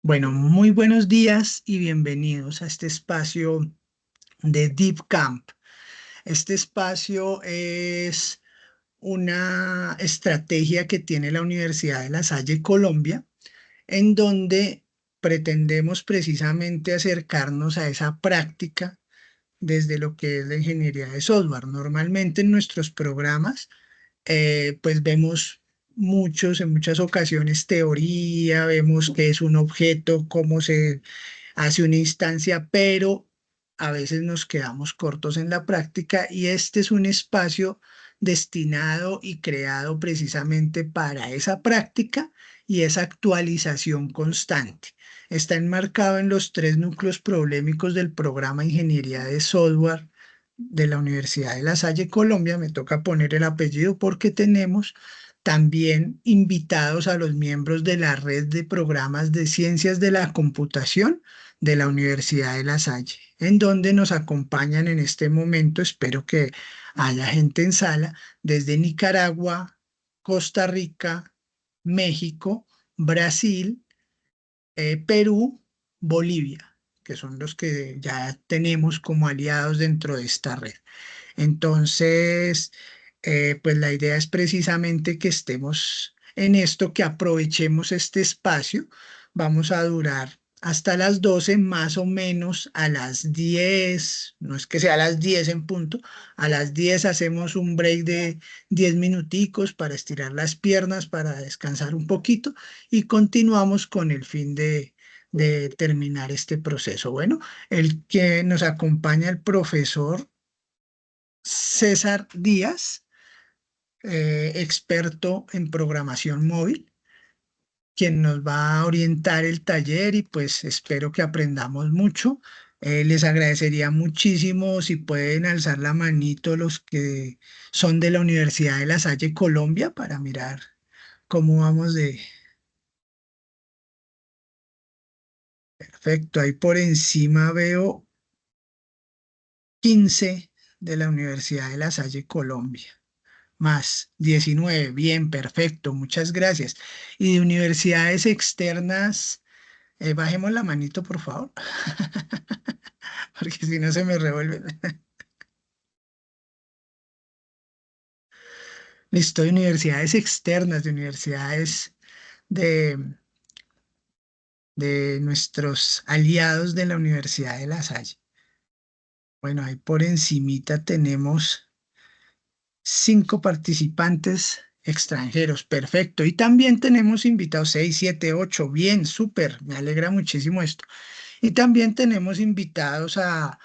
Bueno, muy buenos días y bienvenidos a este espacio de Deep Camp. Este espacio es una estrategia que tiene la Universidad de La Salle Colombia, en donde pretendemos precisamente acercarnos a esa práctica desde lo que es la ingeniería de software. Normalmente en nuestros programas pues vemos en muchas ocasiones teoría, vemos qué es un objeto, cómo se hace una instancia, pero a veces nos quedamos cortos en la práctica y este es un espacio destinado y creado precisamente para esa práctica y esa actualización constante. Está enmarcado en los tres núcleos problemáticos del programa Ingeniería de Software de la Universidad de La Salle, Colombia. Me toca poner el apellido porque tenemos también invitados a los miembros de la red de programas de ciencias de la computación de la Universidad de La Salle, en donde nos acompañan en este momento. Espero que haya gente en sala desde Nicaragua, Costa Rica, México, Brasil, Perú, Bolivia, que son los que ya tenemos como aliados dentro de esta red. Entonces, pues la idea es precisamente que estemos en esto, que aprovechemos este espacio. Vamos a durar hasta las 12, más o menos a las 10, no es que sea a las 10 en punto, a las 10 hacemos un break de 10 minuticos para estirar las piernas, para descansar un poquito y continuamos con el fin de terminar este proceso. Bueno, el que nos acompaña el profesor César Díaz, experto en programación móvil, quien nos va a orientar el taller y pues espero que aprendamos mucho. Les agradecería muchísimo si pueden alzar la manito los que son de la Universidad de La Salle, Colombia, para mirar cómo vamos de perfecto. Ahí por encima veo 15 de la Universidad de La Salle, Colombia. Más 19, bien, perfecto, muchas gracias. Y de universidades externas, bajemos la manito, por favor, porque si no se me revuelve. Listo, de universidades externas, de universidades de, de nuestros aliados de la Universidad de La Salle. Bueno, ahí por encimita tenemos 5 participantes extranjeros, perfecto. Y también tenemos invitados 6, 7, 8, bien, súper, me alegra muchísimo esto. Y también tenemos invitados a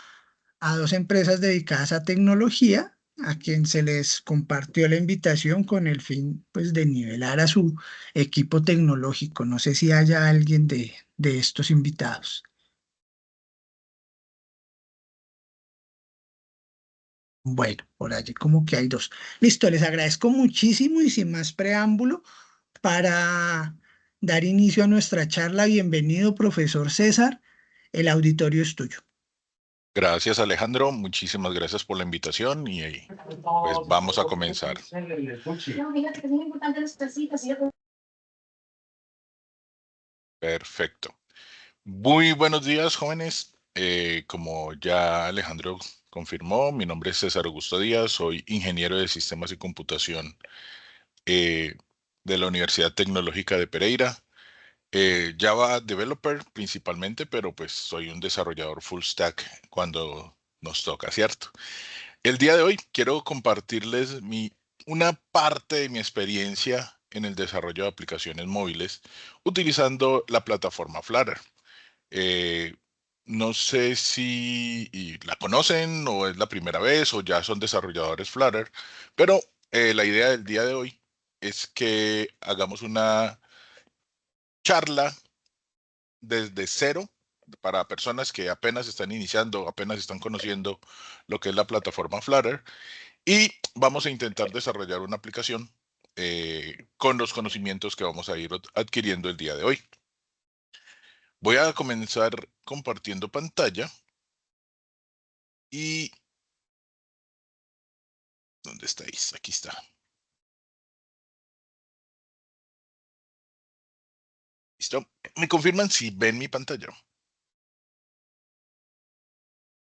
2 empresas dedicadas a tecnología, a quien se les compartió la invitación con el fin, pues, de nivelar a su equipo tecnológico. No sé si haya alguien de estos invitados. Bueno, por allí como que hay 2. Listo, les agradezco muchísimo y sin más preámbulo, para dar inicio a nuestra charla, bienvenido, profesor César. El auditorio es tuyo. Gracias, Alejandro. Muchísimas gracias por la invitación pues vamos a comenzar. Perfecto. Muy buenos días, jóvenes. Como ya Alejandro confirmó, mi nombre es César Augusto Díaz, soy ingeniero de sistemas y computación eh, de la Universidad Tecnológica de Pereira. Java developer principalmente, pero pues soy un desarrollador full stack cuando nos toca, ¿cierto? El día de hoy quiero compartirles una parte de mi experiencia en el desarrollo de aplicaciones móviles utilizando la plataforma Flutter. Eh, no sé si la conocen o es la primera vez o ya son desarrolladores Flutter, pero la idea del día de hoy es que hagamos una charla desde cero para personas que apenas están iniciando, apenas están conociendo lo que es la plataforma Flutter y vamos a intentar desarrollar una aplicación con los conocimientos que vamos a ir adquiriendo el día de hoy. Voy a comenzar compartiendo pantalla y ¿dónde estáis? Aquí está. ¿Listo? ¿Me confirman si ven mi pantalla?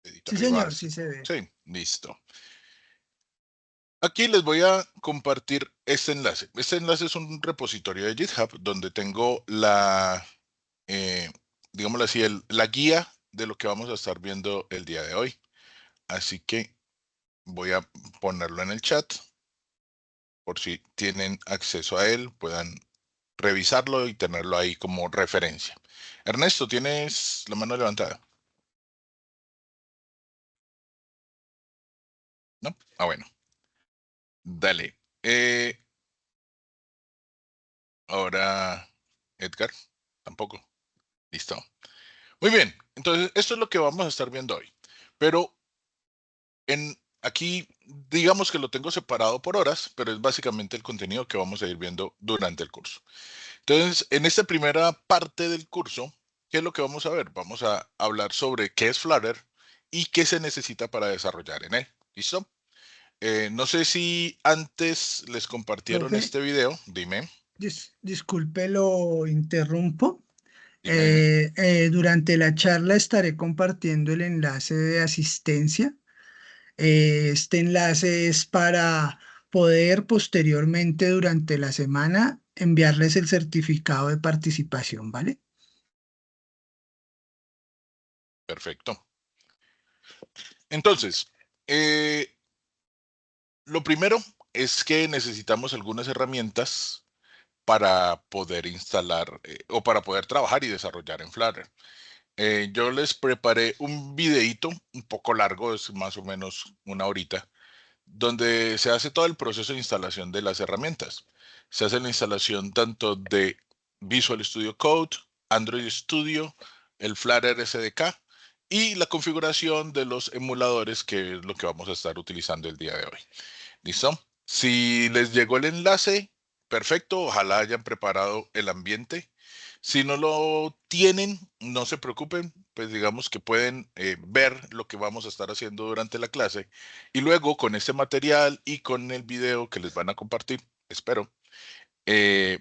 Dedito Sí, arriba. señor, sí se ve. Sí, listo. Aquí les voy a compartir este enlace. Este enlace es un repositorio de GitHub donde tengo eh, digámoslo así, la guía de lo que vamos a estar viendo el día de hoy. Así que voy a ponerlo en el chat por si tienen acceso a él, puedan revisarlo y tenerlo ahí como referencia. Ernesto, ¿tienes la mano levantada? ¿No? Ah, bueno. Dale. Ahora, Edgar, tampoco. Listo. Muy bien. Entonces, esto es lo que vamos a estar viendo hoy. Pero aquí, digamos que lo tengo separado por horas, pero es básicamente el contenido que vamos a ir viendo durante el curso. Entonces, en esta primera parte del curso, ¿qué es lo que vamos a ver? Vamos a hablar sobre qué es Flutter y qué se necesita para desarrollar en él. ¿Listo? No sé si antes les compartieron Profe, este video. Dime, disculpe, lo interrumpo. dime. Durante la charla estaré compartiendo el enlace de asistencia. Este enlace es para poder posteriormente durante la semana enviarles el certificado de participación, ¿vale? Perfecto. Entonces, eh, lo primero es que necesitamos algunas herramientas para poder instalar o para poder trabajar y desarrollar en Flutter. Yo les preparé un videíto un poco largo, es más o menos una horita, donde se hace todo el proceso de instalación de las herramientas. Se hace la instalación tanto de Visual Studio Code, Android Studio, el Flutter SDK y la configuración de los emuladores, que es lo que vamos a estar utilizando el día de hoy. ¿Listo? Si les llegó el enlace, perfecto, ojalá hayan preparado el ambiente. Si no lo tienen, no se preocupen, pues digamos que pueden ver lo que vamos a estar haciendo durante la clase y luego con este material y con el video que les van a compartir, espero,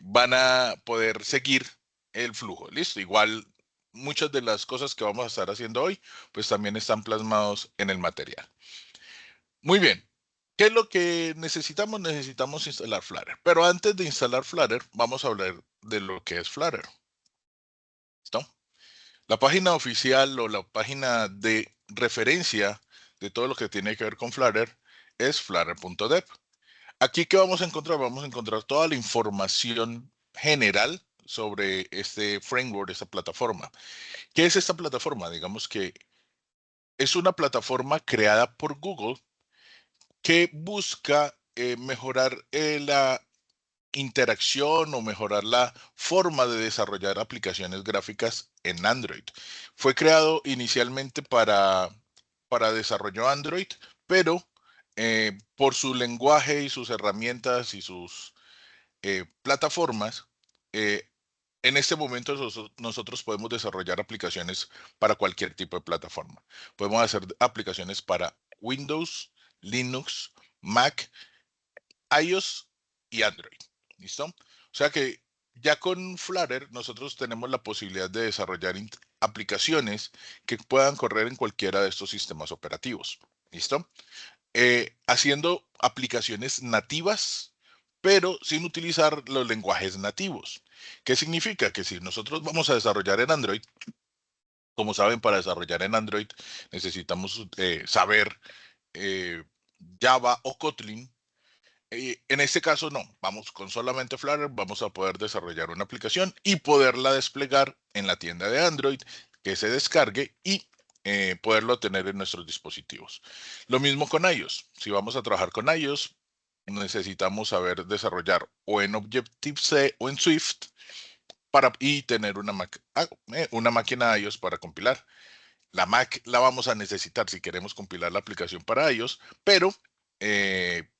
van a poder seguir el flujo. Listo, igual muchas de las cosas que vamos a estar haciendo hoy, pues también están plasmados en el material. Muy bien. ¿Qué es lo que necesitamos? Necesitamos instalar Flutter. Pero antes de instalar Flutter, vamos a hablar de lo que es Flutter. ¿Listo? La página oficial o la página de referencia de todo lo que tiene que ver con Flutter es flutter.dev. Aquí, ¿qué vamos a encontrar? Vamos a encontrar toda la información general sobre este framework, esta plataforma. ¿Qué es esta plataforma? Digamos que es una plataforma creada por Google que busca mejorar la interacción o mejorar la forma de desarrollar aplicaciones gráficas en Android. Fue creado inicialmente para desarrollo Android, pero por su lenguaje y sus herramientas y sus plataformas, eh, en este momento nosotros podemos desarrollar aplicaciones para cualquier tipo de plataforma. Podemos hacer aplicaciones para Windows, Linux, Mac, iOS y Android. ¿Listo? O sea que ya con Flutter nosotros tenemos la posibilidad de desarrollar aplicaciones que puedan correr en cualquiera de estos sistemas operativos. ¿Listo? Haciendo aplicaciones nativas, pero sin utilizar los lenguajes nativos. ¿Qué significa? Que si nosotros vamos a desarrollar en Android, como saben, para desarrollar en Android necesitamos saber eh, Java o Kotlin. En este caso no, vamos con solamente Flutter, vamos a poder desarrollar una aplicación y poderla desplegar en la tienda de Android, que se descargue y poderlo tener en nuestros dispositivos. Lo mismo con iOS, si vamos a trabajar con iOS, necesitamos saber desarrollar o en Objective-C o en Swift y tener una máquina iOS para compilar. La Mac la vamos a necesitar si queremos compilar la aplicación para ellos, pero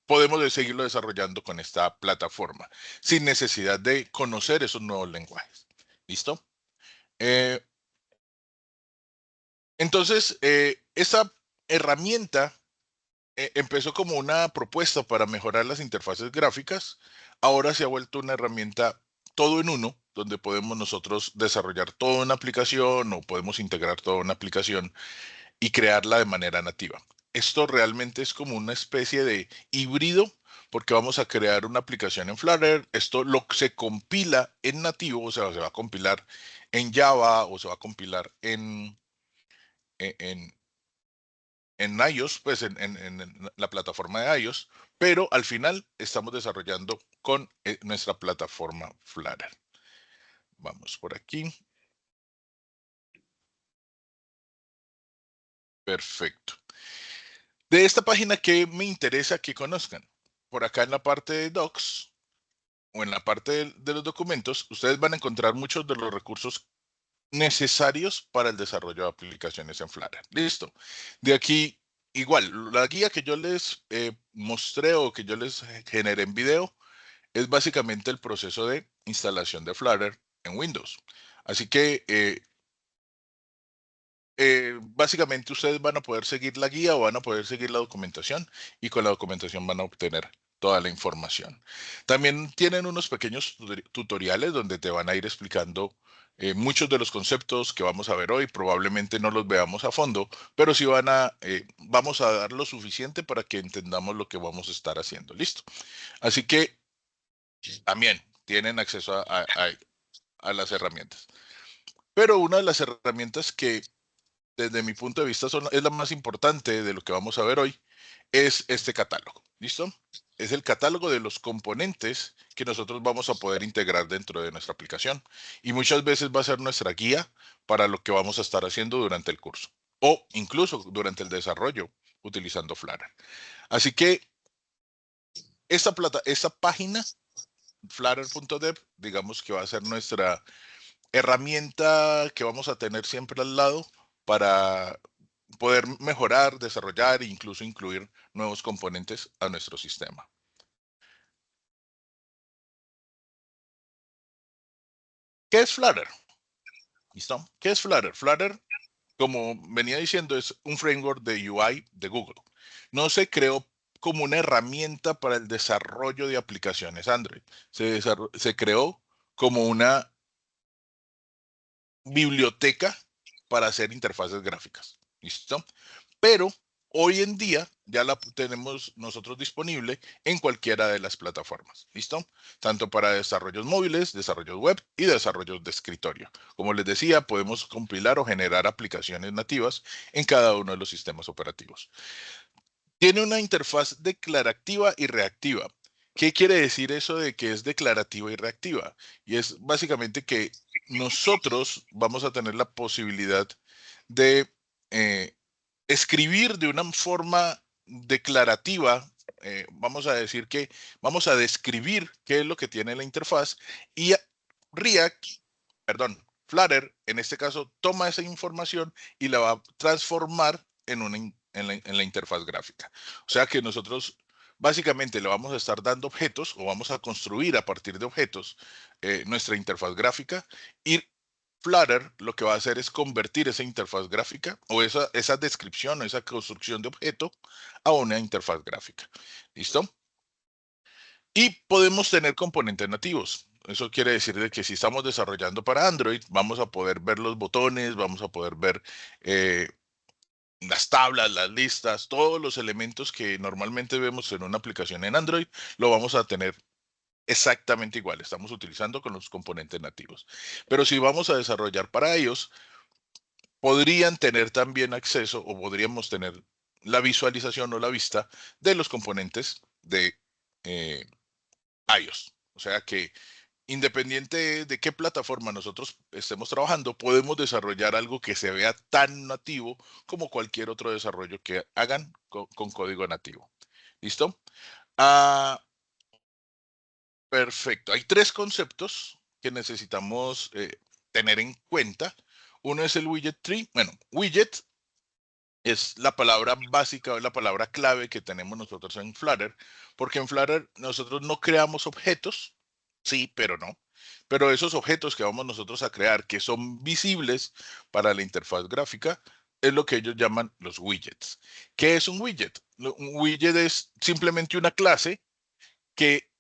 podemos seguirlo desarrollando con esta plataforma sin necesidad de conocer esos nuevos lenguajes. ¿Listo? Eh, entonces, esa herramienta empezó como una propuesta para mejorar las interfaces gráficas. Ahora se ha vuelto una herramienta todo en uno donde podemos nosotros desarrollar toda una aplicación o podemos integrar toda una aplicación y crearla de manera nativa. Esto realmente es como una especie de híbrido porque vamos a crear una aplicación en Flutter. Esto se compila en nativo, o sea, se va a compilar en Java o se va a compilar en, en iOS, pues en la plataforma de iOS, pero al final estamos desarrollando con nuestra plataforma Flutter. Vamos por aquí. Perfecto. De esta página que me interesa que conozcan, por acá en la parte de Docs o en la parte de los documentos, ustedes van a encontrar muchos de los recursos necesarios para el desarrollo de aplicaciones en Flutter. Listo. De aquí, igual, la guía que yo les mostré o que yo les generé en video es básicamente el proceso de instalación de Flutter en Windows. Así que básicamente ustedes van a poder seguir la guía o van a poder seguir la documentación y con la documentación van a obtener toda la información. También tienen unos pequeños tutoriales donde te van a ir explicando muchos de los conceptos que vamos a ver hoy. Probablemente no los veamos a fondo, pero sí vamos a dar lo suficiente para que entendamos lo que vamos a estar haciendo. Listo. Así que también tienen acceso a las herramientas. Pero una de las herramientas que desde mi punto de vista es la más importante de lo que vamos a ver hoy, es este catálogo. ¿Listo? Es el catálogo de los componentes que nosotros vamos a poder integrar dentro de nuestra aplicación. Y muchas veces va a ser nuestra guía para lo que vamos a estar haciendo durante el curso. O incluso durante el desarrollo utilizando Flutter. Así que esta página, flutter.dev, digamos que va a ser nuestra herramienta que vamos a tener siempre al lado para poder mejorar, desarrollar e incluso incluir nuevos componentes a nuestro sistema. ¿Qué es Flutter? ¿Listo? ¿Qué es Flutter? Flutter, como venía diciendo, es un framework de UI de Google. No se creó como una herramienta para el desarrollo de aplicaciones Android. Se creó como una biblioteca para hacer interfaces gráficas. ¿Listo? Pero hoy en día ya la tenemos nosotros disponible en cualquiera de las plataformas. ¿Listo? Tanto para desarrollos móviles, desarrollos web y desarrollos de escritorio. Como les decía, podemos compilar o generar aplicaciones nativas en cada uno de los sistemas operativos. Tiene una interfaz declarativa y reactiva. ¿Qué quiere decir eso de que es declarativa y reactiva? Y es básicamente que nosotros vamos a tener la posibilidad de escribir de una forma declarativa. Vamos a decir que vamos a describir qué es lo que tiene la interfaz y React, perdón, Flutter, en este caso, toma esa información y la va a transformar en la interfaz gráfica. O sea que nosotros básicamente le vamos a estar dando objetos o vamos a construir a partir de objetos nuestra interfaz gráfica y Flutter lo que va a hacer es convertir esa interfaz gráfica o esa descripción o esa construcción de objeto a una interfaz gráfica. ¿Listo? Y podemos tener componentes nativos. Eso quiere decir de que si estamos desarrollando para Android, vamos a poder ver los botones, vamos a poder ver las tablas, las listas, todos los elementos que normalmente vemos en una aplicación en Android, lo vamos a tener exactamente igual. Estamos utilizando con los componentes nativos. Pero si vamos a desarrollar para ellos, podrían tener también acceso o podríamos tener la visualización o la vista de los componentes de eh, iOS. O sea que independiente de qué plataforma nosotros estemos trabajando, podemos desarrollar algo que se vea tan nativo como cualquier otro desarrollo que hagan con código nativo. ¿Listo? Ah, perfecto. Hay tres conceptos que necesitamos tener en cuenta. Uno es el widget tree. Bueno, widget es la palabra básica o la palabra clave que tenemos nosotros en Flutter, porque en Flutter nosotros no creamos objetos, sí, pero no. Pero esos objetos que vamos nosotros a crear, que son visibles para la interfaz gráfica, es lo que ellos llaman los widgets. ¿Qué es un widget? Un widget es simplemente una clase que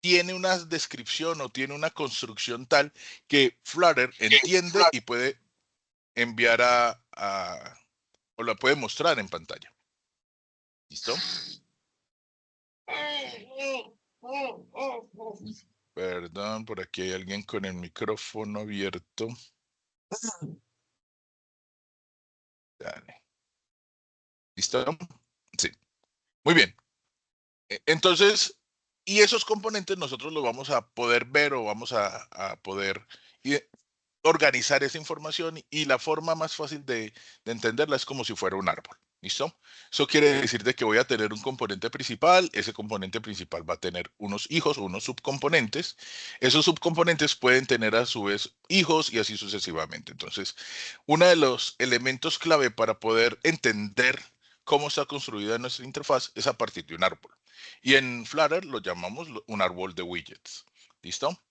tiene una descripción o tiene una construcción tal que Flutter entiende y puede enviar o la puede mostrar en pantalla. ¿Listo? Perdón, por aquí hay alguien con el micrófono abierto. Dale. ¿Listo? Sí. Muy bien. Entonces, y esos componentes nosotros los vamos a poder ver o vamos a poder organizar esa información y la forma más fácil de entenderla es como si fuera un árbol. ¿Listo? Eso quiere decir de que voy a tener un componente principal, ese componente principal va a tener unos hijos o unos subcomponentes, esos subcomponentes pueden tener a su vez hijos y así sucesivamente. Entonces, uno de los elementos clave para poder entender cómo está construida nuestra interfaz es a partir de un árbol. Y en Flutter lo llamamos un árbol de widgets. ¿Listo?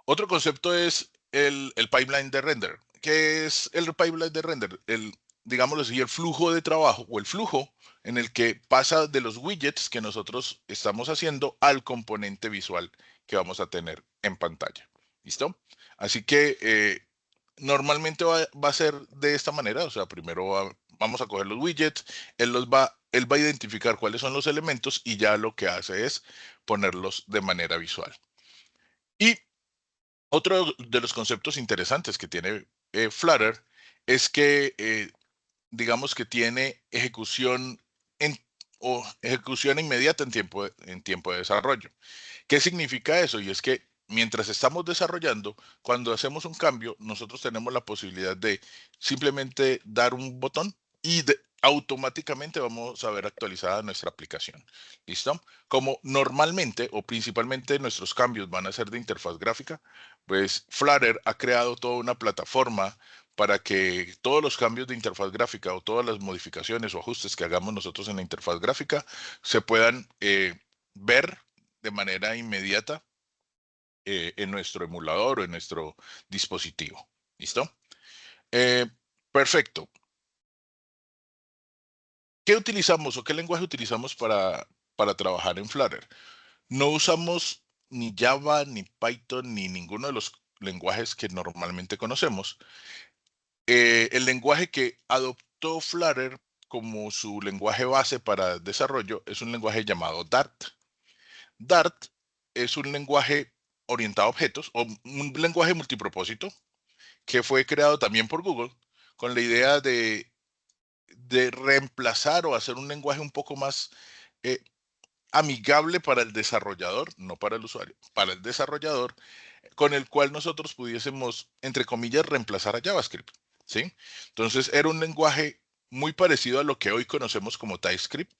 Otro concepto es el pipeline de render. ¿Qué es el pipeline de render? Digámoslo así, el flujo de trabajo o el flujo en el que pasa de los widgets que nosotros estamos haciendo al componente visual que vamos a tener en pantalla. ¿Listo? Así que normalmente va a ser de esta manera. O sea, primero vamos a coger los widgets, él va a identificar cuáles son los elementos y ya lo que hace es ponerlos de manera visual. Y otro de los conceptos interesantes que tiene Flutter es que, digamos que tiene ejecución o ejecución inmediata en tiempo de desarrollo. ¿Qué significa eso? Y es que mientras estamos desarrollando, cuando hacemos un cambio, nosotros tenemos la posibilidad de simplemente dar un botón y automáticamente vamos a ver actualizada nuestra aplicación. ¿Listo? Como normalmente o principalmente nuestros cambios van a ser de interfaz gráfica, pues Flutter ha creado toda una plataforma para que todos los cambios de interfaz gráfica o todas las modificaciones o ajustes que hagamos nosotros en la interfaz gráfica se puedan ver de manera inmediata en nuestro emulador o en nuestro dispositivo. ¿Listo? Eh, perfecto. ¿Qué utilizamos o qué lenguaje utilizamos para trabajar en Flutter? No usamos ni Java, ni Python, ni ninguno de los lenguajes que normalmente conocemos. El lenguaje que adoptó Flutter como su lenguaje base para desarrollo es un lenguaje llamado Dart. Dart es un lenguaje orientado a objetos o un lenguaje multipropósito que fue creado también por Google con la idea de reemplazar o hacer un lenguaje un poco más eh, amigable para el desarrollador, no para el usuario, para el desarrollador, con el cual nosotros pudiésemos, entre comillas, reemplazar a JavaScript. ¿Sí? Entonces era un lenguaje muy parecido a lo que hoy conocemos como TypeScript,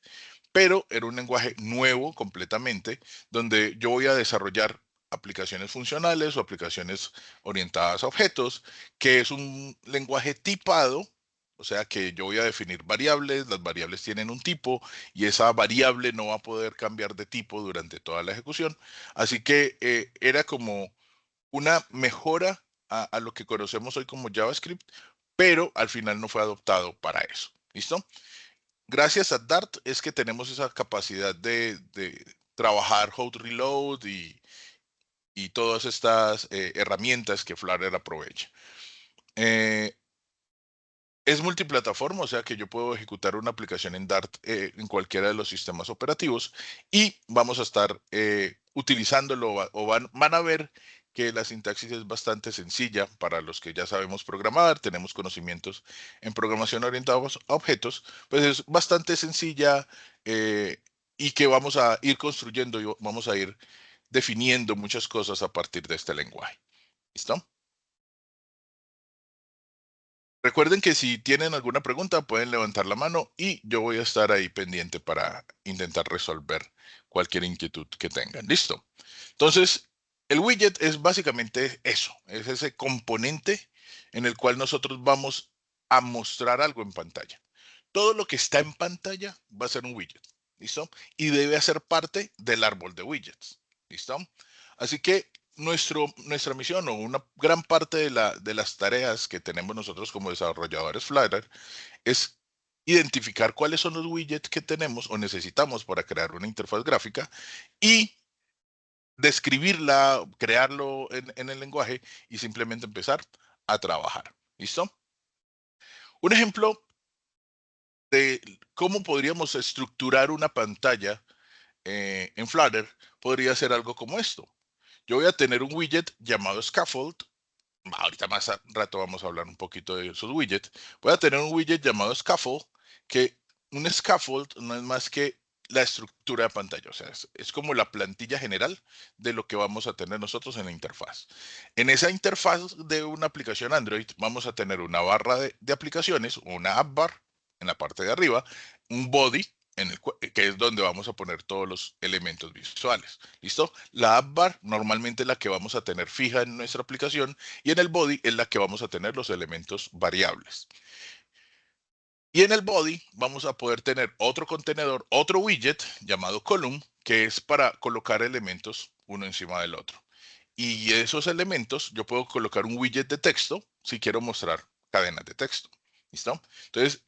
pero era un lenguaje nuevo completamente, donde yo voy a desarrollar aplicaciones funcionales o aplicaciones orientadas a objetos, que es un lenguaje tipado, o sea que yo voy a definir variables, las variables tienen un tipo y esa variable no va a poder cambiar de tipo durante toda la ejecución. Así que era como una mejora a lo que conocemos hoy como JavaScript, pero al final no fue adoptado para eso. ¿Listo? Gracias a Dart es que tenemos esa capacidad de trabajar hot reload y todas estas herramientas que Flutter aprovecha. Eh, es multiplataforma, o sea que yo puedo ejecutar una aplicación en Dart en cualquiera de los sistemas operativos y vamos a estar utilizándolo o van a ver que la sintaxis es bastante sencilla para los que ya sabemos programar, tenemos conocimientos en programación orientados a objetos, pues es bastante sencilla y que vamos a ir construyendo y vamos a ir definiendo muchas cosas a partir de este lenguaje. ¿Listo? Recuerden que si tienen alguna pregunta pueden levantar la mano y yo voy a estar ahí pendiente para intentar resolver cualquier inquietud que tengan. Listo. Entonces, el widget es básicamente eso, es ese componente en el cual nosotros vamos a mostrar algo en pantalla. Todo lo que está en pantalla va a ser un widget. ¿Listo? Y debe hacer parte del árbol de widgets. ¿Listo? Así que nuestra misión o una gran parte de las tareas que tenemos nosotros como desarrolladores Flutter es identificar cuáles son los widgets que tenemos o necesitamos para crear una interfaz gráfica y describirla, crearlo en el lenguaje y simplemente empezar a trabajar. ¿Listo? Un ejemplo de cómo podríamos estructurar una pantalla en Flutter podría ser algo como esto. Yo voy a tener un widget llamado Scaffold. Ahorita más a rato vamos a hablar un poquito de esos widgets. Voy a tener un widget llamado Scaffold, que un scaffold no es más que la estructura de pantalla, o sea, es como la plantilla general de lo que vamos a tener nosotros en la interfaz. En esa interfaz de una aplicación Android vamos a tener una barra de aplicaciones, una app bar en la parte de arriba, un body que es donde vamos a poner todos los elementos visuales. ¿Listo? La app bar normalmente es la que vamos a tener fija en nuestra aplicación y en el body es la que vamos a tener los elementos variables. Y en el body vamos a poder tener otro contenedor, otro widget llamado column, que es para colocar elementos uno encima del otro. Y esos elementos yo puedo colocar un widget de texto si quiero mostrar cadenas de texto. ¿Listo? Entonces,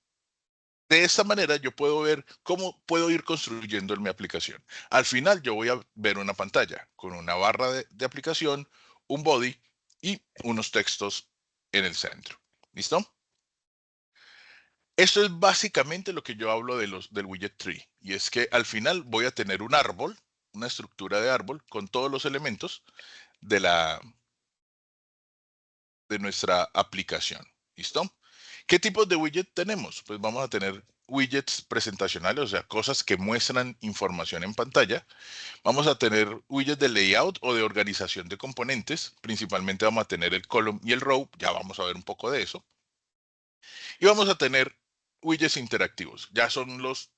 de esta manera yo puedo ver cómo puedo ir construyendo mi aplicación. Al final yo voy a ver una pantalla con una barra de aplicación, un body y unos textos en el centro. ¿Listo? Esto es básicamente lo que yo hablo del widget tree. Y es que al final voy a tener un árbol, una estructura de árbol con todos los elementos de, de nuestra aplicación. ¿Listo? ¿Qué tipos de widget tenemos? Pues vamos a tener widgets presentacionales, o sea, cosas que muestran información en pantalla. Vamos a tener widgets de layout o de organización de componentes. Principalmente vamos a tener el column y el row. Ya vamos a ver un poco de eso. Y vamos a tener widgets interactivos. Ya son los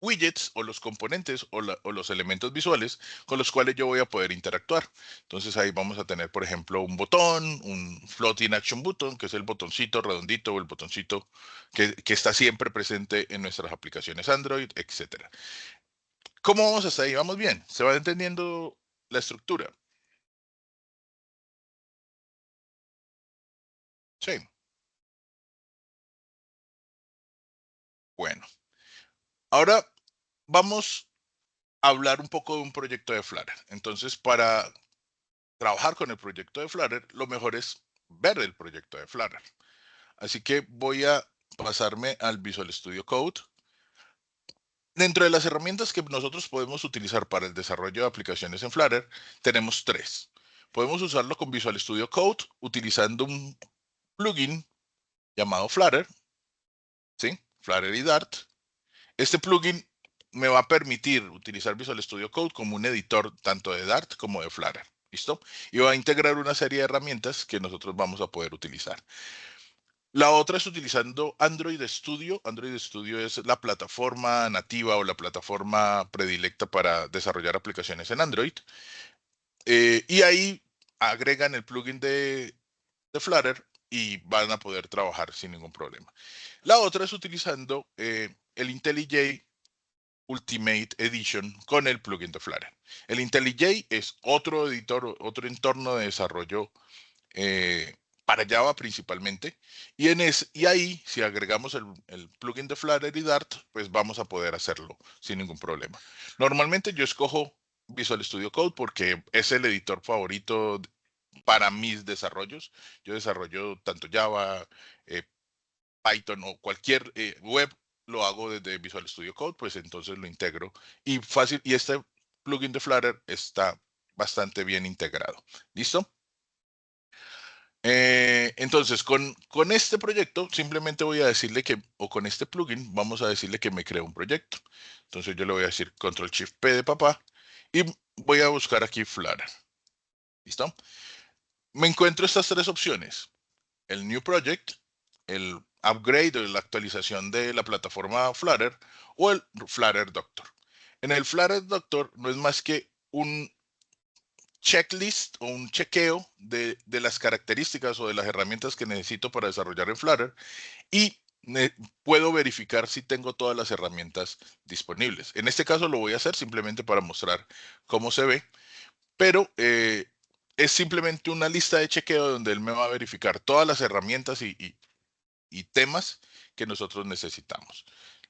widgets o los componentes o los elementos visuales con los cuales yo voy a poder interactuar. Entonces ahí vamos a tener, por ejemplo, un botón, un floating action button, que es el botoncito redondito o el botoncito que está siempre presente en nuestras aplicaciones Android, etcétera. ¿Cómo vamos hasta ahí? ¿Vamos bien? ¿Se va entendiendo la estructura? Sí. Bueno, ahora vamos a hablar un poco de un proyecto de Flutter. Entonces, para trabajar con el proyecto de Flutter, lo mejor es ver el proyecto de Flutter. Así que voy a pasarme al Visual Studio Code. Dentro de las herramientas que nosotros podemos utilizar para el desarrollo de aplicaciones en Flutter, tenemos tres. Podemos usarlo con Visual Studio Code utilizando un plugin llamado Flutter, ¿sí? Flutter y Dart. Este plugin me va a permitir utilizar Visual Studio Code como un editor tanto de Dart como de Flutter. ¿Listo? Y va a integrar una serie de herramientas que nosotros vamos a poder utilizar. La otra es utilizando Android Studio. Android Studio es la plataforma nativa o la plataforma predilecta para desarrollar aplicaciones en Android. Y ahí agregan el plugin de Flutter y van a poder trabajar sin ningún problema. La otra es utilizando el IntelliJ Ultimate Edition con el plugin de Flutter. El IntelliJ es otro editor, otro entorno de desarrollo eh, para Java principalmente. Y ahí, si agregamos el plugin de Flutter y Dart, pues vamos a poder hacerlo sin ningún problema. Normalmente yo escojo Visual Studio Code porque es el editor favorito para mis desarrollos. Yo desarrollo tanto Java, eh, Python o cualquier web, lo hago desde Visual Studio Code, pues entonces lo integro y fácil. Y este plugin de Flutter está bastante bien integrado. ¿Listo? Entonces, con este proyecto, simplemente voy a decirle que, o con este plugin, vamos a decirle que me cree un proyecto. Entonces yo le voy a decir Control Shift P de papá y voy a buscar aquí Flutter. ¿Listo? Me encuentro estas tres opciones. El New Project, el upgrade o la actualización de la plataforma Flutter o el Flutter Doctor. En el Flutter Doctor no es más que un checklist o un chequeo de las características o de las herramientas que necesito para desarrollar en Flutter y puedo verificar si tengo todas las herramientas disponibles. En este caso lo voy a hacer simplemente para mostrar cómo se ve, pero es simplemente una lista de chequeo donde él me va a verificar todas las herramientas y temas que nosotros necesitamos.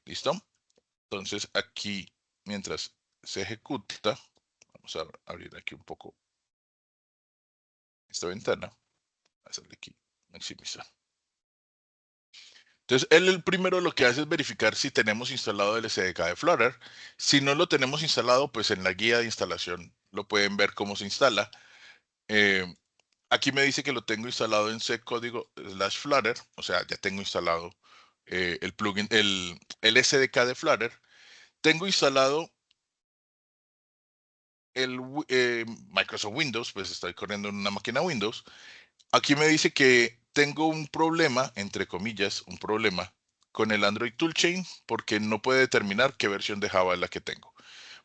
¿Listo? Entonces aquí, mientras se ejecuta, vamos Vamos a abrir aquí un poco esta ventana. Hacerle aquí, maximizar. Entonces, él el primero lo que hace es verificar si tenemos instalado el SDK de Flutter. Si no lo tenemos instalado, pues en la guía de instalación lo pueden ver cómo se instala. Eh, Aquí me dice que lo tengo instalado en código/Flutter, o sea, ya tengo instalado el plugin, el SDK de Flutter. Tengo instalado el Microsoft Windows, pues estoy corriendo en una máquina Windows. Aquí me dice que tengo un problema, entre comillas, un problema con el Android Toolchain porque no puede determinar qué versión de Java es la que tengo.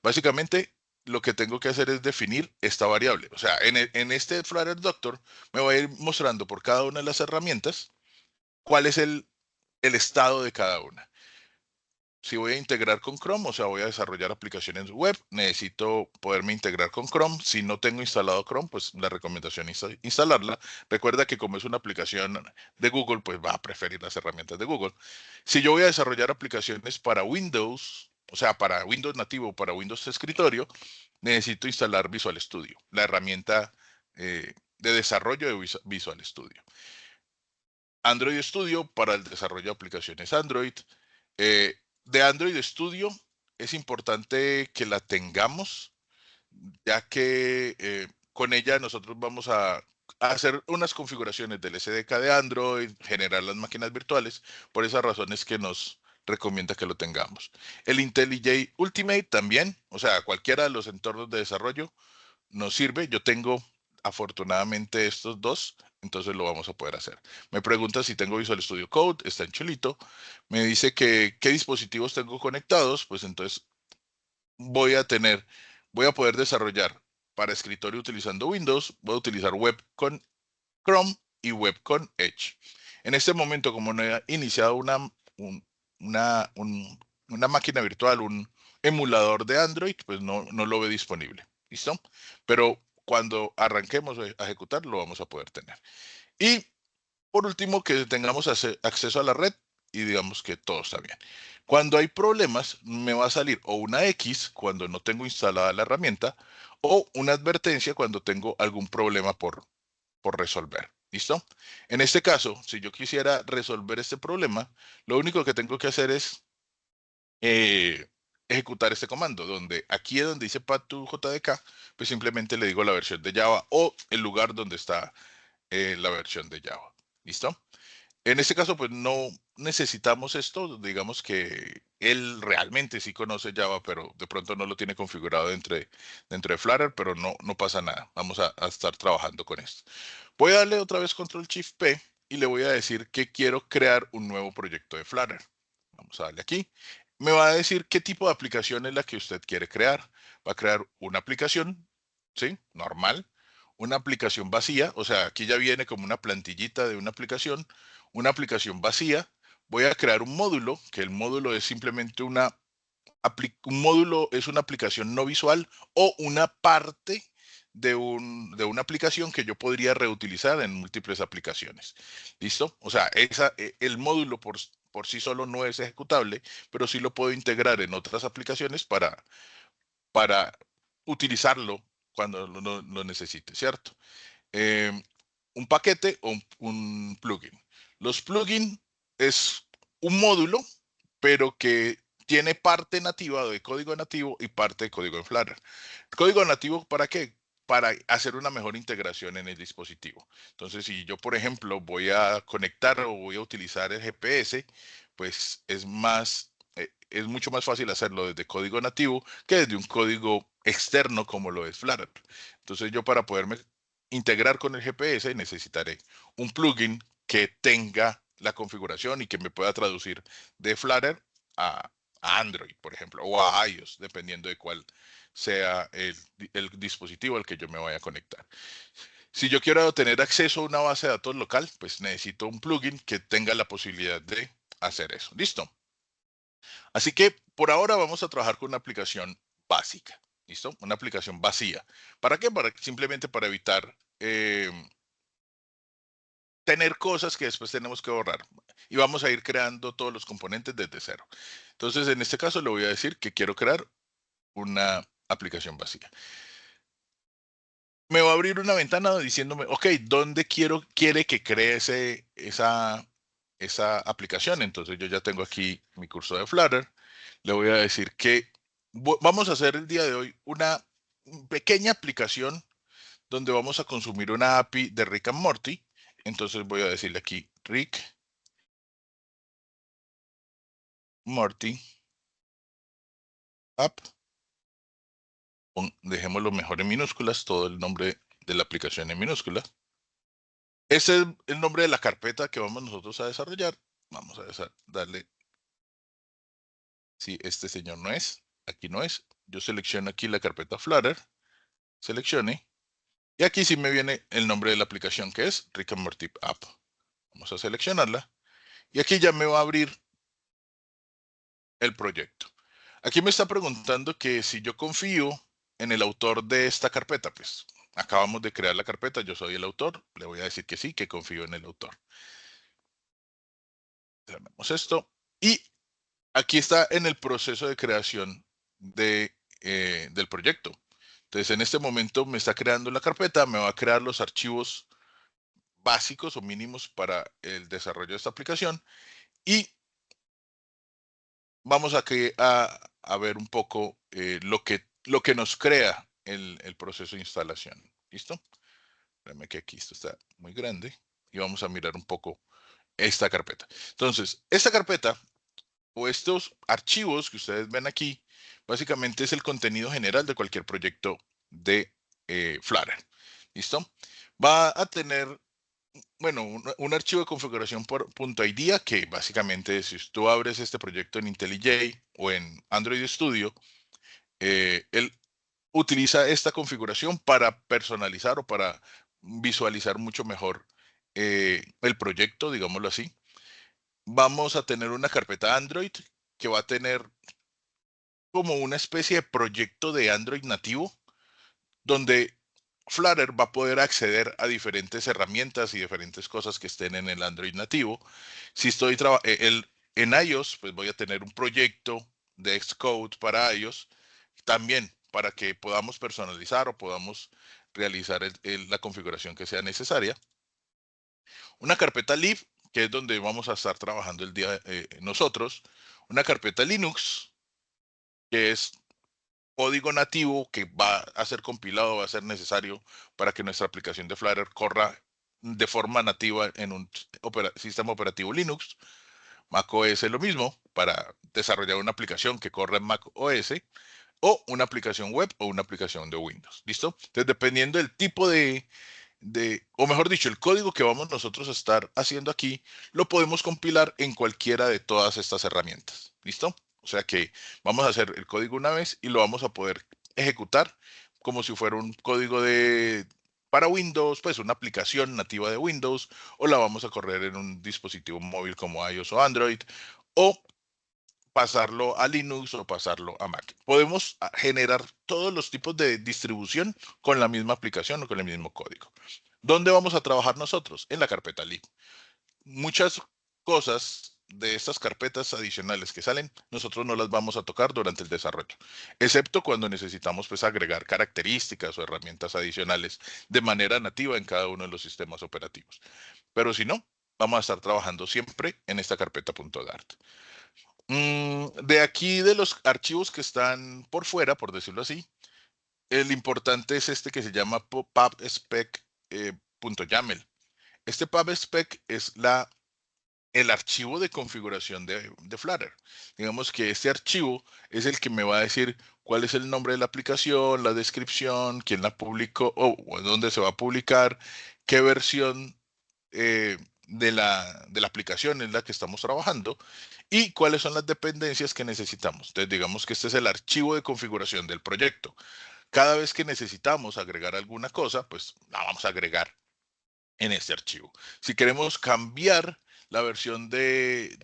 Básicamente, lo que tengo que hacer es definir esta variable. O sea, en este Flutter Doctor me va a ir mostrando por cada una de las herramientas cuál es el estado de cada una. Si voy a integrar con Chrome, o sea, voy a desarrollar aplicaciones web, necesito poderme integrar con Chrome. Si no tengo instalado Chrome, pues la recomendación es instalarla. Recuerda que como es una aplicación de Google, pues va a preferir las herramientas de Google. Si yo voy a desarrollar aplicaciones para Windows, o sea, para Windows nativo, para Windows escritorio, necesito instalar Visual Studio, la herramienta de desarrollo de Visual Studio. Android Studio para el desarrollo de aplicaciones Android. De Android Studio es importante que la tengamos, ya que con ella nosotros vamos a hacer unas configuraciones del SDK de Android, generar las máquinas virtuales. Por esas razones que nos recomienda que lo tengamos. El IntelliJ Ultimate también, o sea, cualquiera de los entornos de desarrollo nos sirve. Yo tengo afortunadamente estos dos, entonces lo vamos a poder hacer. Me pregunta si tengo Visual Studio Code, está en chulito. Me dice que qué dispositivos tengo conectados, pues entonces voy a poder desarrollar para escritorio utilizando Windows, voy a utilizar web con Chrome y web con Edge. En este momento, como no he iniciado una máquina virtual, un emulador de Android, pues no lo ve disponible. ¿Listo? Pero cuando arranquemos a ejecutar, lo vamos a poder tener. Y por último, que tengamos acceso a la red y digamos que todo está bien. Cuando hay problemas, me va a salir o una X cuando no tengo instalada la herramienta o una advertencia cuando tengo algún problema por resolver. ¿Listo? En este caso, si yo quisiera resolver este problema, lo único que tengo que hacer es ejecutar este comando, donde aquí es donde dice path2jdk, pues simplemente le digo la versión de Java o el lugar donde está la versión de Java. ¿Listo? En este caso, pues no necesitamos esto. Digamos que él realmente sí conoce Java, pero de pronto no lo tiene configurado dentro de Flutter, pero no pasa nada. Vamos a estar trabajando con esto. Voy a darle otra vez Control Shift P y le voy a decir que quiero crear un nuevo proyecto de Flutter. Vamos a darle aquí. Me va a decir qué tipo de aplicación es la que usted quiere crear. Va a crear una aplicación, ¿sí? Normal. Una aplicación vacía, o sea, aquí ya viene como una plantillita de una aplicación vacía. Voy a crear un módulo, que el módulo es simplemente un módulo es una aplicación no visual o una parte de una aplicación que yo podría reutilizar en múltiples aplicaciones. ¿Listo? O sea, el módulo por sí solo no es ejecutable, pero sí lo puedo integrar en otras aplicaciones para utilizarlo cuando lo necesite, ¿cierto? Eh, un paquete o un plugin. Los plugins es un módulo, pero que tiene parte nativa de código nativo y parte de código en Flutter. ¿Código nativo para qué? Para hacer una mejor integración en el dispositivo. Entonces, si yo, por ejemplo, voy a conectar o voy a utilizar el GPS, pues es mucho más fácil hacerlo desde código nativo que desde un código externo como lo es Flutter. Entonces, yo para poderme integrar con el GPS necesitaré un plugin que tenga la configuración y que me pueda traducir de Flutter a Android, por ejemplo, o a iOS, dependiendo de cuál sea el dispositivo al que yo me vaya a conectar. Si yo quiero tener acceso a una base de datos local, pues necesito un plugin que tenga la posibilidad de hacer eso. ¿Listo? Así que por ahora vamos a trabajar con una aplicación básica. ¿Listo? Una aplicación vacía. ¿Para qué? Simplemente para evitar tener cosas que después tenemos que borrar. Y vamos a ir creando todos los componentes desde cero. Entonces, en este caso le voy a decir que quiero crear una aplicación básica. a abrir una ventana diciéndome, ok, ¿dónde quiere que cree esa aplicación? Entonces yo ya tengo aquí mi curso de Flutter. Le voy a decir que vamos a hacer el día de hoy una pequeña aplicación donde vamos a consumir una API de Rick and Morty. Entonces voy a decirle aquí Rick, Morty, app. Dejémoslo mejor en minúsculas, todo el nombre de la aplicación en minúsculas. Ese es el nombre de la carpeta que vamos nosotros a desarrollar. Vamos a darle, si este señor no es, aquí no es. Yo selecciono aquí la carpeta Flutter, seleccione, y aquí sí me viene el nombre de la aplicación que es Rick and Morty App. Vamos a seleccionarla, y aquí ya me va a abrir el proyecto. Aquí me está preguntando que si yo confío en el autor de esta carpeta, pues acabamos de crear la carpeta, yo soy el autor, le voy a decir que sí, que confío en el autor. Tenemos esto, y aquí está en el proceso de creación del proyecto. Entonces, en este momento me está creando la carpeta, me va a crear los archivos básicos o mínimos para el desarrollo de esta aplicación, y vamos a ver un poco lo que nos crea el proceso de instalación. ¿Listo? Espérame que aquí esto está muy grande y vamos a mirar un poco esta carpeta. Entonces, esta carpeta o estos archivos que ustedes ven aquí, básicamente es el contenido general de cualquier proyecto de Flutter. ¿Listo? Va a tener, bueno, un archivo de configuración por .idea, que básicamente si tú abres este proyecto en IntelliJ o en Android Studio, él utiliza esta configuración para personalizar o para visualizar mucho mejor el proyecto, digámoslo así. Vamos a tener una carpeta Android que va a tener como una especie de proyecto de Android nativo, donde Flutter va a poder acceder a diferentes herramientas y diferentes cosas que estén en el Android nativo. Si estoy en iOS, pues voy a tener un proyecto de Xcode para iOS, también para que podamos personalizar o podamos realizar la configuración que sea necesaria. Una carpeta lib, que es donde vamos a estar trabajando el día nosotros. Una carpeta Linux, que es código nativo que va a ser compilado, va a ser necesario para que nuestra aplicación de Flutter corra de forma nativa en un sistema operativo Linux. macOS es lo mismo para desarrollar una aplicación que corra en macOS o una aplicación web o una aplicación de Windows. ¿Listo? Entonces, dependiendo del tipo o mejor dicho, el código que vamos nosotros a estar haciendo aquí, lo podemos compilar en cualquiera de todas estas herramientas. ¿Listo? O sea que vamos a hacer el código una vez y lo vamos a poder ejecutar como si fuera un código para Windows, pues una aplicación nativa de Windows, o la vamos a correr en un dispositivo móvil como iOS o Android, o pasarlo a Linux o pasarlo a Mac. Podemos generar todos los tipos de distribución con la misma aplicación o con el mismo código. ¿Dónde vamos a trabajar nosotros? En la carpeta lib. Muchas cosas de estas carpetas adicionales que salen, nosotros no las vamos a tocar durante el desarrollo, excepto cuando necesitamos pues agregar características o herramientas adicionales de manera nativa en cada uno de los sistemas operativos. Pero si no, vamos a estar trabajando siempre en esta carpeta .dart. De aquí de los archivos que están por fuera, por decirlo así, el importante es este que se llama pubspec.yaml. Este pubspec es el archivo de configuración de Flutter. Digamos que este archivo es el que me va a decir cuál es el nombre de la aplicación, la descripción, quién la publicó o dónde se va a publicar, qué versión de la aplicación es la que estamos trabajando y cuáles son las dependencias que necesitamos. Entonces, digamos que este es el archivo de configuración del proyecto. Cada vez que necesitamos agregar alguna cosa, pues la vamos a agregar en este archivo. Si queremos cambiar la versión de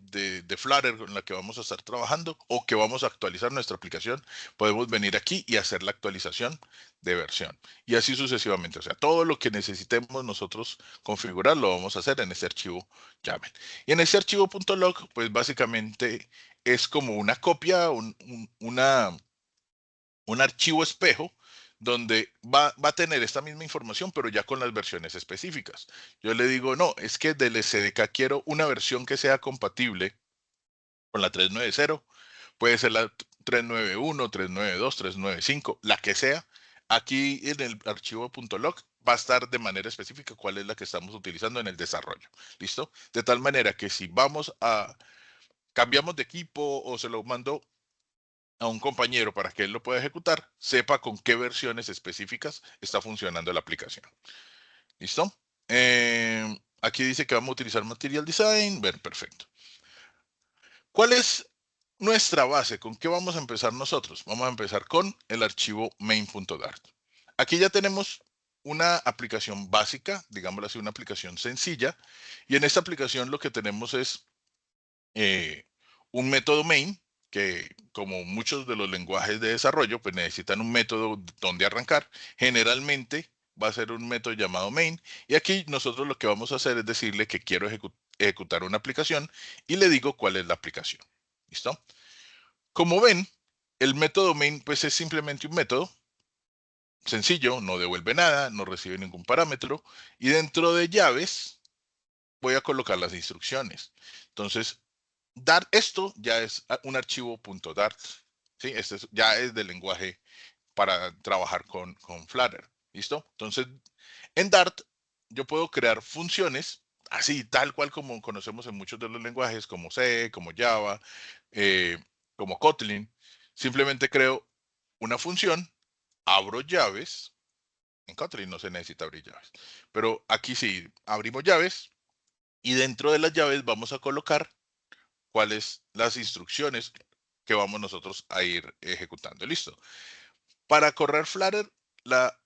Flutter con la que vamos a estar trabajando o que vamos a actualizar nuestra aplicación, podemos venir aquí y hacer la actualización de versión. Y así sucesivamente. O sea, todo lo que necesitemos nosotros configurar lo vamos a hacer en este archivo YAML. Y en este archivo .log, pues básicamente es como una copia, un archivo espejo donde va a tener esta misma información, pero ya con las versiones específicas. Yo le digo, no, es que del SDK quiero una versión que sea compatible con la 390, puede ser la 391, 392, 395, la que sea. Aquí en el archivo .log va a estar de manera específica cuál es la que estamos utilizando en el desarrollo. ¿Listo? De tal manera que si cambiamos de equipo o se lo mando a un compañero para que él lo pueda ejecutar, sepa con qué versiones específicas está funcionando la aplicación. ¿Listo? Aquí dice que vamos a utilizar Material Design. Bueno, perfecto. ¿Cuál es nuestra base? ¿Con qué vamos a empezar nosotros? Vamos a empezar con el archivo main.dart. Aquí ya tenemos una aplicación básica, digámoslo así, una aplicación sencilla. Y en esta aplicación lo que tenemos es un método main, que como muchos de los lenguajes de desarrollo, pues necesitan un método donde arrancar. Generalmente va a ser un método llamado main. Y aquí nosotros lo que vamos a hacer es decirle que quiero ejecutar una aplicación y le digo cuál es la aplicación. ¿Listo? Como ven, el método main pues es simplemente un método sencillo, no devuelve nada, no recibe ningún parámetro y dentro de llaves voy a colocar las instrucciones. Entonces, esto ya es un archivo .dart, ¿sí? Ya es del lenguaje para trabajar con Flutter, ¿listo? Entonces, en Dart yo puedo crear funciones así, tal cual como conocemos en muchos de los lenguajes, como C, como Java, eh, como Kotlin. Simplemente creo una función, abro llaves. En Kotlin no se necesita abrir llaves, pero aquí sí, abrimos llaves y dentro de las llaves vamos a colocar cuáles las instrucciones que vamos nosotros a ir ejecutando. Listo. Para correr Flutter, la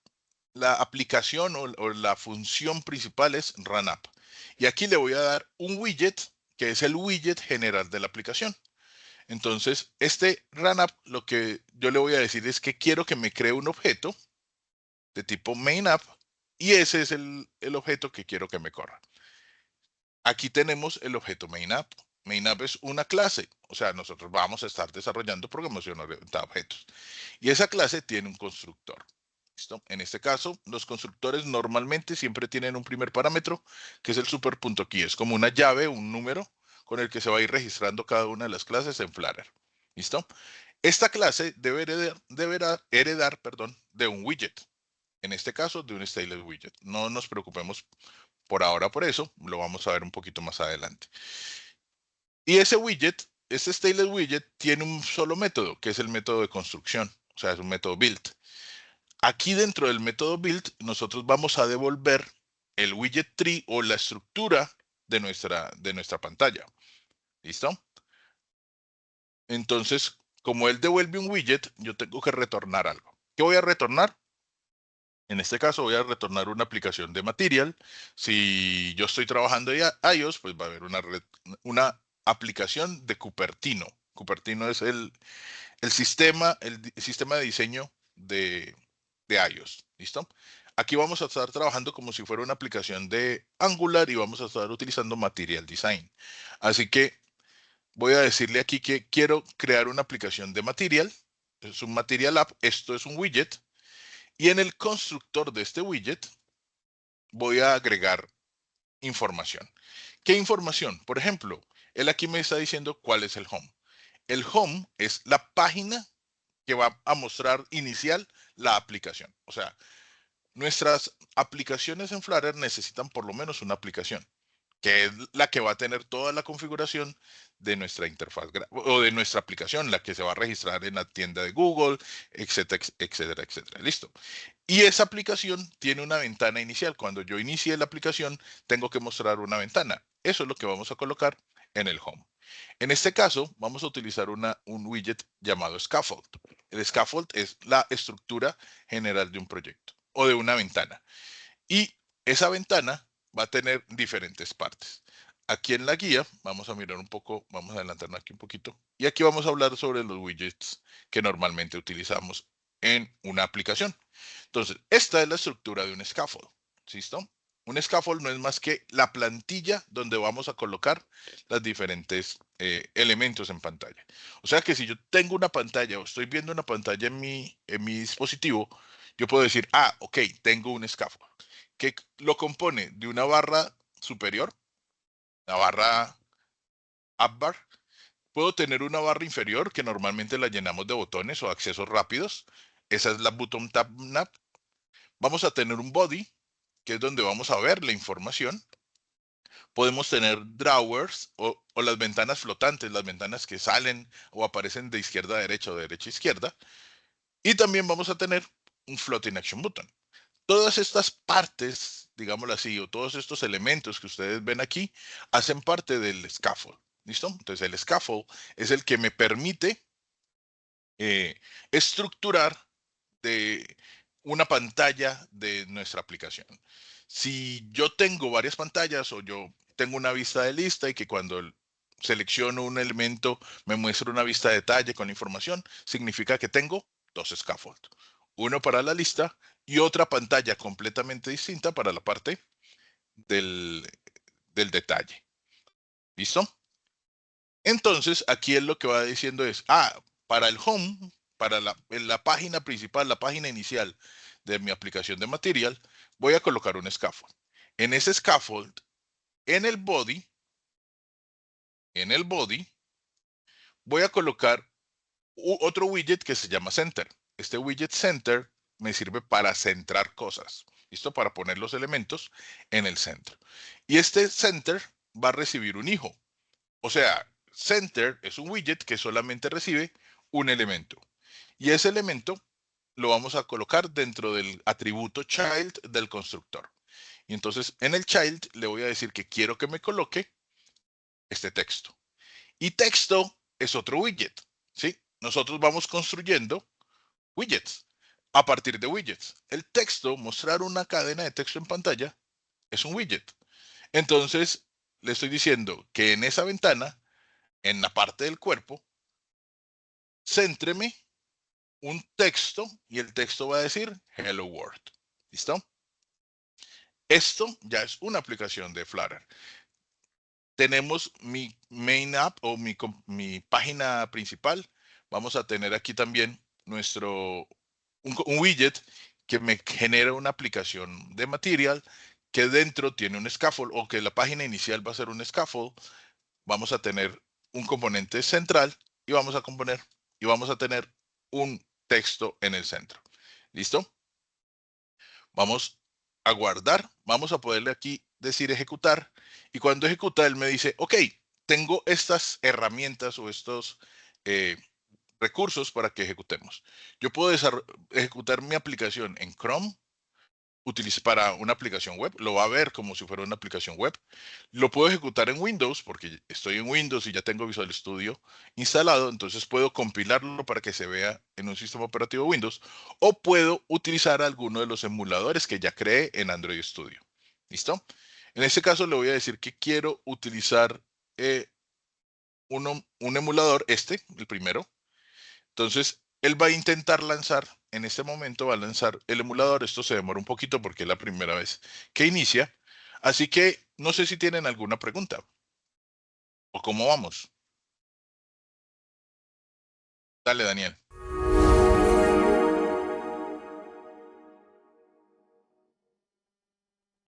aplicación o la función principal es runup. Y aquí le voy a dar un widget, que es el widget general de la aplicación. Entonces, este runup, lo que yo le voy a decir es que quiero que me cree un objeto de tipo main_app y ese es el objeto que quiero que me corra. Aquí tenemos el objeto main_app. Main_app es una clase, o sea, nosotros vamos a estar desarrollando programación orientada a objetos. Y esa clase tiene un constructor. ¿Listo? En este caso, los constructores normalmente siempre tienen un primer parámetro, que es el super.key. Es como una llave, un número, con el que se va a ir registrando cada una de las clases en Flutter. ¿Listo? Esta clase deberá heredar, perdón, de un widget. En este caso, de un stateless widget. No nos preocupemos por ahora por eso, lo vamos a ver un poquito más adelante. Y ese widget, este stateless widget, tiene un solo método, que es el método de construcción. O sea, es un método build. Aquí dentro del método build, nosotros vamos a devolver el widget tree o la estructura de nuestra pantalla. ¿Listo? Entonces, como él devuelve un widget, yo tengo que retornar algo. ¿Qué voy a retornar? En este caso voy a retornar una aplicación de Material. Si yo estoy trabajando en iOS, pues va a haber una aplicación de Cupertino. Cupertino es el sistema de diseño de iOS. ¿Listo? Aquí vamos a estar trabajando como si fuera una aplicación de Angular y vamos a estar utilizando Material Design. Así que voy a decirle aquí que quiero crear una aplicación de Material. Es un Material App. Esto es un widget. Y en el constructor de este widget voy a agregar información. ¿Qué información? Por ejemplo, él aquí me está diciendo cuál es el home. El home es la página que va a mostrar inicial la aplicación. O sea, nuestras aplicaciones en Flutter necesitan por lo menos una aplicación, que es la que va a tener toda la configuración de nuestra interfaz o de nuestra aplicación, la que se va a registrar en la tienda de Google, etcétera, etcétera, etcétera. Listo. Y esa aplicación tiene una ventana inicial. Cuando yo inicie la aplicación, tengo que mostrar una ventana. Eso es lo que vamos a colocar en el home. En este caso, vamos a utilizar un widget llamado scaffold. El scaffold es la estructura general de un proyecto o de una ventana. Y esa ventana va a tener diferentes partes. Aquí en la guía, vamos a mirar un poco, vamos a adelantarnos aquí un poquito. Y aquí vamos a hablar sobre los widgets que normalmente utilizamos en una aplicación. Entonces, esta es la estructura de un scaffold. ¿Listo? Un scaffold no es más que la plantilla donde vamos a colocar los diferentes elementos en pantalla. O sea que si yo tengo una pantalla o estoy viendo una pantalla en mi dispositivo, Yo puedo decir, ok, tengo un scaffold que lo compone de una barra superior, la barra up bar. Puedo tener una barra inferior que normalmente la llenamos de botones o accesos rápidos. Esa es la button tab nap. Vamos a tener un body, que es donde vamos a ver la información. Podemos tener drawers o las ventanas flotantes, las ventanas que salen o aparecen de izquierda a derecha o de derecha a izquierda. Y también vamos a tener un floating action button. Todas estas partes, digámoslo así, o todos estos elementos que ustedes ven aquí, hacen parte del scaffold. ¿Listo? Entonces el scaffold es el que me permite estructurar de una pantalla de nuestra aplicación. Si yo tengo varias pantallas o yo tengo una vista de lista y que cuando selecciono un elemento me muestra una vista de detalle con información, significa que tengo dos scaffolds. Uno para la lista y otra pantalla completamente distinta para la parte del, del detalle. ¿Listo? Entonces, aquí es lo que va diciendo es, para el home, para la página principal, la página inicial de mi aplicación de Material, voy a colocar un scaffold. En ese scaffold, en el body, voy a colocar otro widget que se llama Center. Este widget Center me sirve para centrar cosas. ¿Listo? Para poner los elementos en el centro. Y este Center va a recibir un hijo. O sea, Center es un widget que solamente recibe un elemento. Y ese elemento lo vamos a colocar dentro del atributo child del constructor. Y entonces en el child le voy a decir que quiero que me coloque este texto. Y texto es otro widget. ¿Sí? Nosotros vamos construyendo widgets a partir de widgets. El texto, mostrar una cadena de texto en pantalla, es un widget. Entonces le estoy diciendo que en esa ventana, en la parte del cuerpo, céntreme un texto y el texto va a decir Hello World. ¿Listo? Esto ya es una aplicación de Flutter. Tenemos mi main app o mi página principal. Vamos a tener aquí también un widget que me genera una aplicación de Material que dentro tiene un scaffold o que la página inicial va a ser un scaffold. Vamos a tener un componente central y vamos a tener un texto en el centro. ¿Listo? Vamos a guardar, vamos a poderle aquí decir ejecutar y cuando ejecuta él me dice, ok, tengo estas herramientas o estos eh, recursos para que ejecutemos. Yo puedo ejecutar mi aplicación en Chrome, para una aplicación web, lo va a ver como si fuera una aplicación web. Lo puedo ejecutar en Windows porque estoy en Windows y ya tengo Visual Studio instalado, entonces puedo compilarlo para que se vea en un sistema operativo Windows o puedo utilizar alguno de los emuladores que ya creé en Android Studio. ¿Listo? En este caso le voy a decir que quiero utilizar eh, un emulador, el primero. Entonces, él va a intentar lanzar, en este momento va a lanzar el emulador. Esto se demora un poquito porque es la primera vez que inicia. Así que no sé si tienen alguna pregunta o cómo vamos. Dale, Daniel.